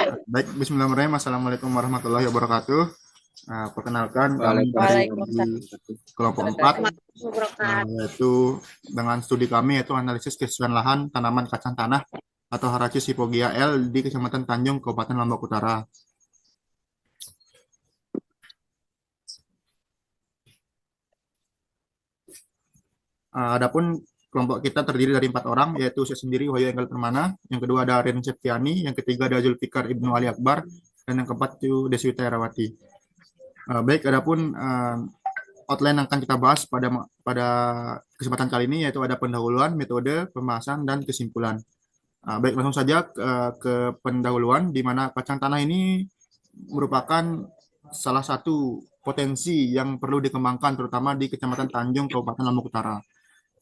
Baik, bismillahirrahmanirrahim. Assalamualaikum warahmatullahi wabarakatuh. Perkenalkan kami dari Waalaikumsalam kelompok 4, wabarakatuh. yaitu dengan studi kami yaitu analisis kesesuaian lahan tanaman kacang tanah atau Haraceus hypogaea L di Kecamatan Tanjung, Kabupaten Lombok Utara. Adapun kelompok kita terdiri dari 4 orang, yaitu saya sendiri Wahyu Enggal Permana, yang kedua ada Rin Septiani, yang ketiga ada Zulfikar Ibnu Ali Akbar, dan yang keempat itu Deswita Herawati. Baik, adapun outline yang akan kita bahas pada pada kesempatan kali ini yaitu ada pendahuluan, metode, pembahasan, dan kesimpulan. Baik, langsung saja ke pendahuluan, di mana kacang tanah ini merupakan salah satu potensi yang perlu dikembangkan, terutama di Kecamatan Tanjung, Kabupaten Lombok Utara.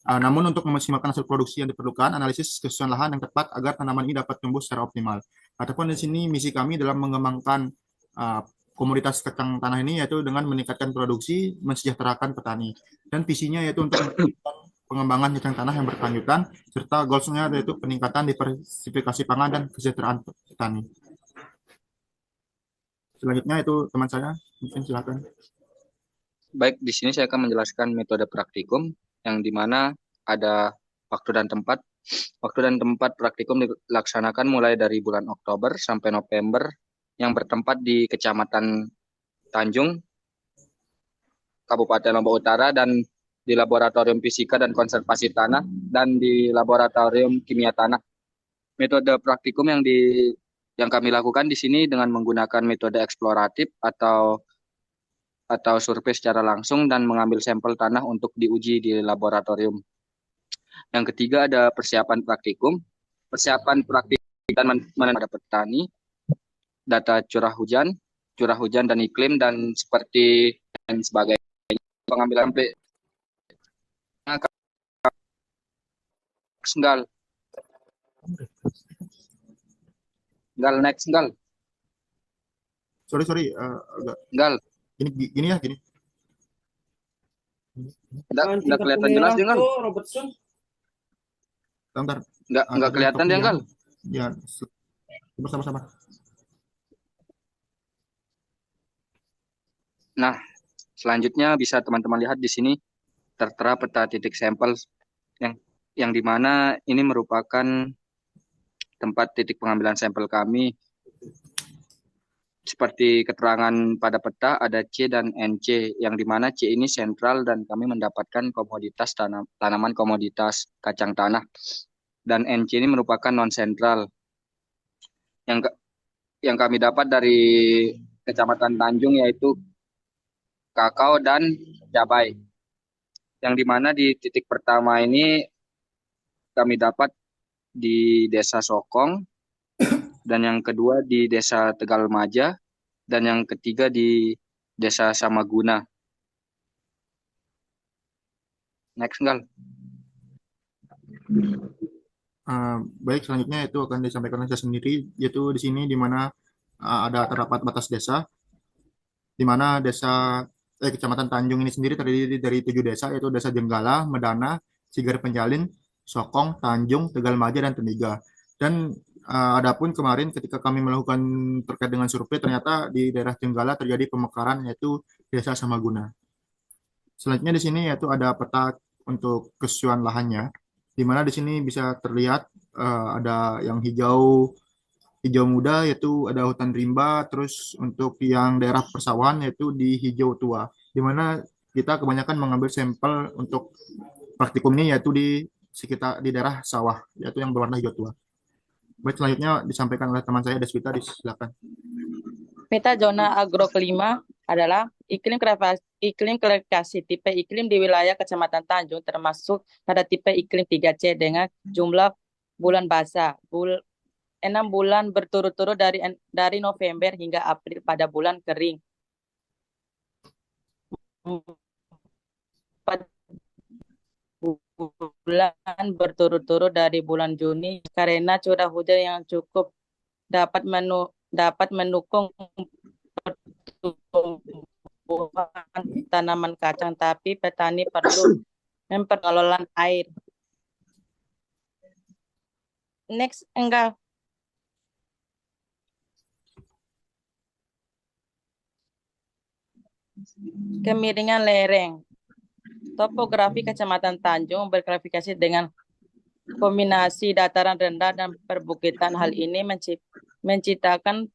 Namun untuk memaksimalkan hasil produksi yang diperlukan, analisis kesesuaian lahan yang tepat agar tanaman ini dapat tumbuh secara optimal. Ataupun di sini misi kami dalam mengembangkan uh, komoditas kacang tanah ini yaitu dengan meningkatkan produksi, mensejahterakan petani. Dan visinya yaitu untuk pengembangan kacang tanah yang berkelanjutan, serta goalsnya yaitu peningkatan diversifikasi pangan dan kesejahteraan petani. Selanjutnya itu teman saya, mungkin silakan. Baik, di sini saya akan menjelaskan metode praktikum yang dimana ada waktu dan tempat. Waktu dan tempat praktikum dilaksanakan mulai dari bulan Oktober sampai November yang bertempat di Kecamatan Tanjung, Kabupaten Lombok Utara, dan di Laboratorium Fisika dan Konservasi Tanah dan di Laboratorium Kimia Tanah. Metode praktikum yang kami lakukan di sini dengan menggunakan metode eksploratif atau survei secara langsung dan mengambil sampel tanah untuk diuji di laboratorium. Yang ketiga ada persiapan praktikum. Persiapan praktikum pada petani, data curah hujan dan iklim dan seperti dan sebagainya. Pengambilan Enggal. Next Enggal. Sorry, Enggal. Gini ya, gini. Enggak kelihatan jelas dia, Enggal. Bentar. Enggak kelihatan dia, Enggal. Ya, sama-sama. Nah, selanjutnya bisa teman-teman lihat di sini tertera peta titik sampel yang dimana ini merupakan tempat titik pengambilan sampel kami. Seperti keterangan pada peta ada C dan NC, yang dimana C ini sentral dan kami mendapatkan komoditas tanaman komoditas kacang tanah, dan NC ini merupakan non sentral yang kami dapat dari Kecamatan Tanjung, yaitu kakao dan cabai. Yang dimana di titik pertama ini kami dapat di Desa Sokong, dan yang kedua di Desa Tegal Maja, dan yang ketiga di Desa Samaguna. Next, Gal. Baik, selanjutnya itu akan disampaikan oleh saya sendiri, yaitu di sini di mana ada terdapat batas desa, di mana Kecamatan Tanjung ini sendiri terdiri dari 7 desa, yaitu Desa Jenggala, Medana, Sigar Penjalin, Sokong, Tanjung, Tegal Maja, dan Temiga. Dan adapun kemarin ketika kami melakukan terkait dengan survei, ternyata di daerah Jenggala terjadi pemekaran, yaitu Desa Samaguna. Selanjutnya di sini yaitu ada peta untuk kesesuaian lahannya, di mana di sini bisa terlihat ada yang hijau muda yaitu ada hutan rimba, terus untuk yang daerah persawahan yaitu di hijau tua, di mana kita kebanyakan mengambil sampel untuk praktikum ini yaitu di sekitar di daerah sawah yaitu yang berwarna hijau tua. Baik, selanjutnya disampaikan oleh teman saya Deswita, silakan. Peta zona agro kelima adalah iklim klasifikasi tipe iklim di wilayah Kecamatan Tanjung termasuk pada tipe iklim 3C dengan jumlah bulan basah 6 bulan berturut-turut dari November hingga April pada bulan kering. 4 bulan berturut-turut dari bulan Juni karena curah hujan yang cukup dapat mendukung pertumbuhan tanaman kacang, tapi petani perlu memperkelolaan air. Next, enggak. Kemiringan lereng. Topografi Kecamatan Tanjung berklasifikasi dengan kombinasi dataran rendah dan perbukitan. Hal ini menciptakan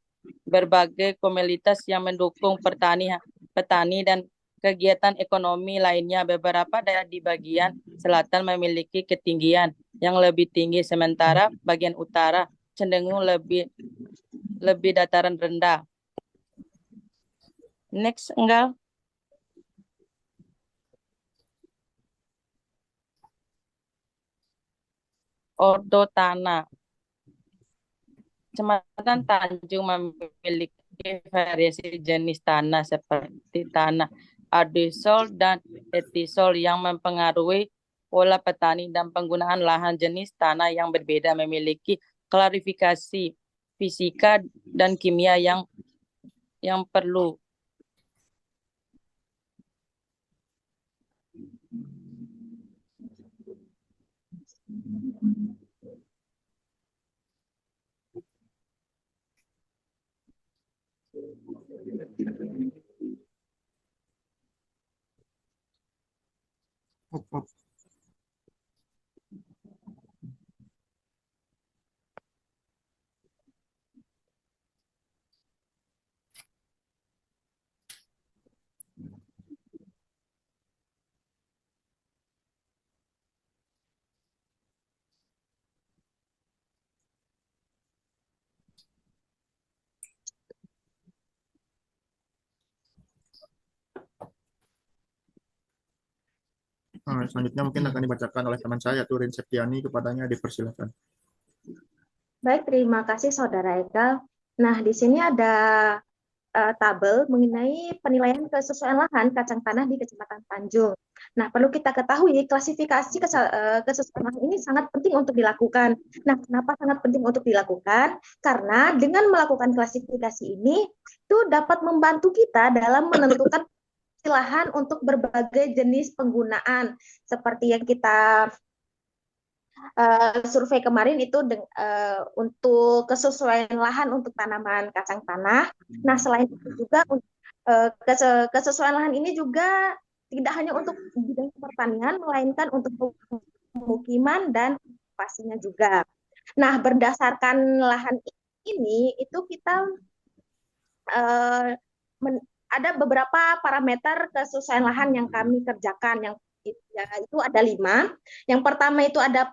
berbagai komoditas yang mendukung petani dan kegiatan ekonomi lainnya. Beberapa daerah di bagian selatan memiliki ketinggian yang lebih tinggi, sementara bagian utara cenderung lebih dataran rendah. Next, Enggal. Ordo tanah. Kecamatan Tanjung memiliki variasi jenis tanah seperti tanah adusol dan etisol yang mempengaruhi pola petani dan penggunaan lahan. Jenis tanah yang berbeda memiliki klarifikasi fisika dan kimia yang perlu. Selanjutnya mungkin akan dibacakan oleh teman saya, Turin Septiani, kepadanya dipersilakan. Baik, terima kasih Saudara Eka. Nah, di sini ada tabel mengenai penilaian kesesuaian lahan kacang tanah di Kecamatan Tanjung. Nah, perlu kita ketahui klasifikasi kesesuaian lahan ini sangat penting untuk dilakukan. Nah, kenapa sangat penting untuk dilakukan? Karena dengan melakukan klasifikasi ini itu dapat membantu kita dalam menentukan lahan untuk berbagai jenis penggunaan seperti yang kita survei kemarin itu untuk kesesuaian lahan untuk tanaman kacang tanah. Nah, selain itu juga kesesuaian lahan ini juga tidak hanya untuk bidang pertanian, melainkan untuk pemukiman dan pastinya juga. Nah, berdasarkan lahan ini itu kita ada beberapa parameter kesesuaian lahan yang kami kerjakan, yang itu ada 5. Yang pertama itu ada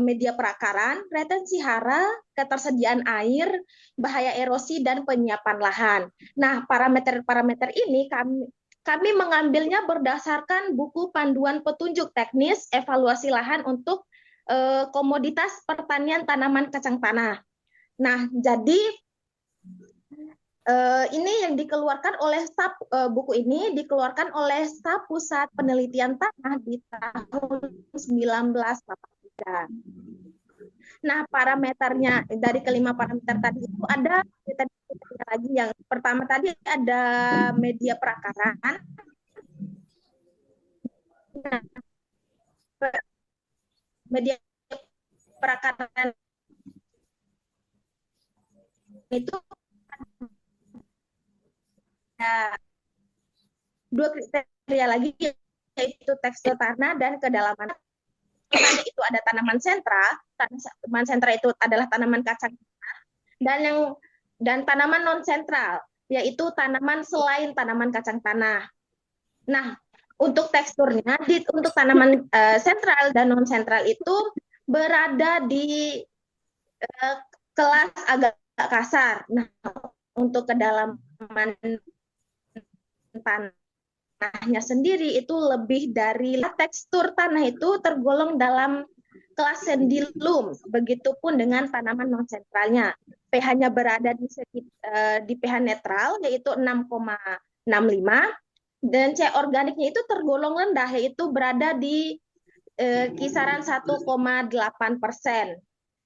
media perakaran, retensi hara, ketersediaan air, bahaya erosi, dan penyiapan lahan. Nah, parameter-parameter ini kami mengambilnya berdasarkan buku panduan petunjuk teknis evaluasi lahan untuk komoditas pertanian tanaman kacang tanah. Nah, jadi ini yang dikeluarkan oleh buku ini dikeluarkan oleh Staf Pusat Penelitian Tanah di tahun 1983. Nah, parameternya dari kelima parameter tadi itu ada lagi. Yang pertama tadi ada media perakaran. Nah, media perakaran itu dua kriteria lagi, yaitu tekstur tanah dan kedalaman. Itu ada tanaman sentra. Tanaman sentra itu adalah tanaman kacang tanah, dan tanaman non sentral, yaitu tanaman selain tanaman kacang tanah. Nah, untuk teksturnya untuk tanaman sentral dan non sentral itu berada di kelas agak kasar. Nah, untuk kedalaman tanahnya sendiri itu lebih dari tekstur tanah itu tergolong dalam kelas sendilum. Begitupun dengan tanaman non sentralnya. pH-nya berada di pH netral, yaitu 6,65, dan C organiknya itu tergolong rendah, yaitu berada di kisaran 1,8%.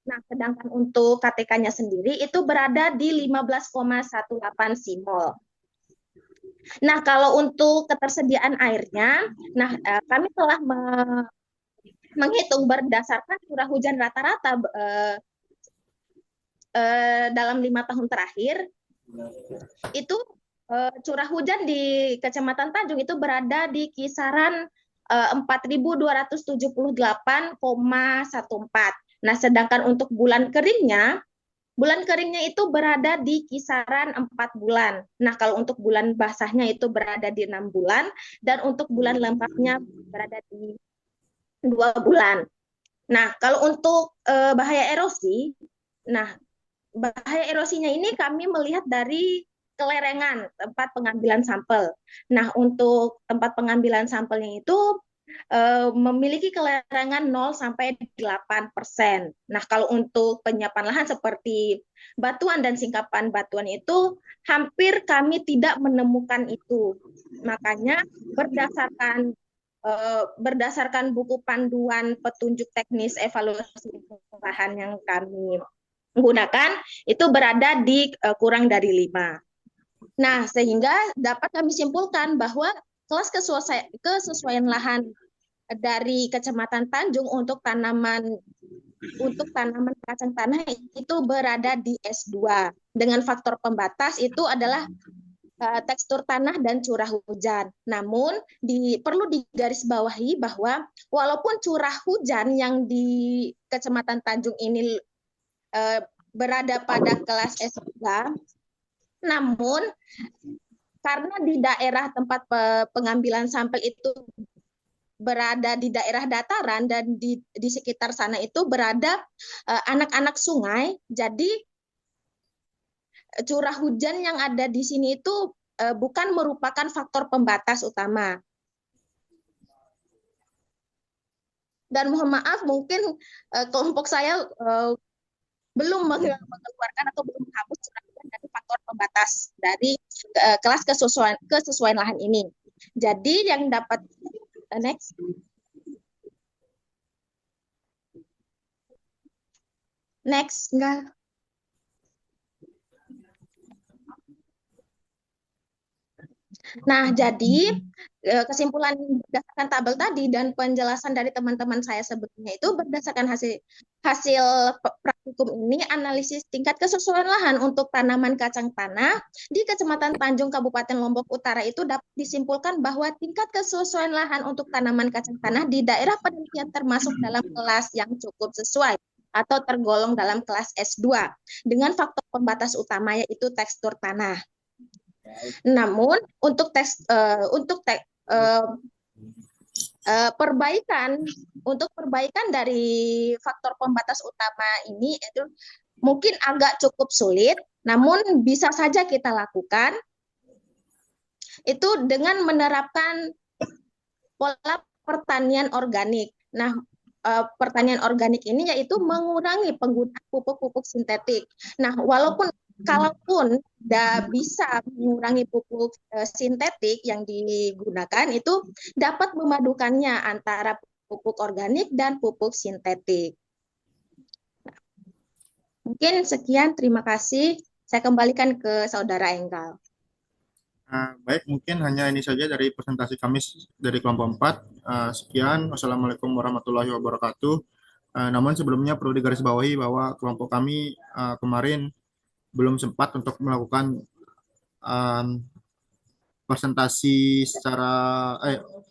Nah, sedangkan untuk KTK-nya sendiri itu berada di 15,18 simol. Nah, kalau untuk ketersediaan airnya, nah kami telah menghitung berdasarkan curah hujan rata-rata dalam 5 tahun terakhir, itu curah hujan di Kecamatan Tanjung itu berada di kisaran 4.278,14. Nah, sedangkan untuk bulan keringnya itu berada di kisaran 4 bulan. Nah, kalau untuk bulan basahnya itu berada di 6 bulan, dan untuk bulan lembabnya berada di 2 bulan. Nah, kalau untuk bahaya erosi, nah bahaya erosinya ini kami melihat dari kelerengan tempat pengambilan sampel. Nah, untuk tempat pengambilan sampelnya itu memiliki kelerengan 0 sampai 8%. Nah, kalau untuk penyiapan lahan seperti batuan dan singkapan batuan itu hampir kami tidak menemukan itu. Makanya berdasarkan buku panduan petunjuk teknis evaluasi lahan yang kami menggunakan itu berada di kurang dari 5. Nah, sehingga dapat kami simpulkan bahwa kelas kesesuaian lahan dari Kecamatan Tanjung untuk tanaman kacang tanah itu berada di S2. Dengan faktor pembatas itu adalah tekstur tanah dan curah hujan. Namun perlu digarisbawahi bahwa walaupun curah hujan yang di Kecamatan Tanjung ini berada pada kelas S3, namun karena di daerah tempat pengambilan sampel itu berada di daerah dataran dan di sekitar sana itu berada anak-anak sungai, jadi curah hujan yang ada di sini itu bukan merupakan faktor pembatas utama. Dan mohon maaf, mungkin kelompok saya belum mengeluarkan atau belum menghapus curah hujan dari faktor pembatas dari kelas kesesuaian lahan ini. Jadi yang dapat next. Next, enggak. Nah, jadi kesimpulan berdasarkan tabel tadi dan penjelasan dari teman-teman saya sebelumnya itu berdasarkan hasil praktikum ini, analisis tingkat kesesuaian lahan untuk tanaman kacang tanah di Kecamatan Tanjung, Kabupaten Lombok Utara itu dapat disimpulkan bahwa tingkat kesesuaian lahan untuk tanaman kacang tanah di daerah penelitian termasuk dalam kelas yang cukup sesuai atau tergolong dalam kelas S2 dengan faktor pembatas utama yaitu tekstur tanah. Namun untuk perbaikan dari faktor pembatas utama ini itu mungkin agak cukup sulit, namun bisa saja kita lakukan itu dengan menerapkan pola pertanian organik. Nah, pertanian organik ini yaitu mengurangi penggunaan pupuk-pupuk sintetik. Nah, kalaupun tidak bisa mengurangi pupuk sintetik yang digunakan, itu dapat memadukannya antara pupuk organik dan pupuk sintetik. Mungkin sekian, terima kasih. Saya kembalikan ke Saudara Enggal. Baik, mungkin hanya ini saja dari presentasi kami dari kelompok 4. Sekian, wassalamualaikum warahmatullahi wabarakatuh. Namun sebelumnya perlu digarisbawahi bahwa kelompok kami kemarin belum sempat untuk melakukan presentasi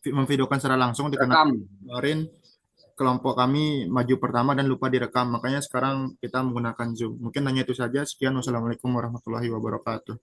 memvideokan secara langsung dikarenakan kemarin kelompok kami maju pertama dan lupa direkam, makanya sekarang kita menggunakan Zoom. Mungkin hanya itu saja. Sekian, wassalamualaikum warahmatullahi wabarakatuh.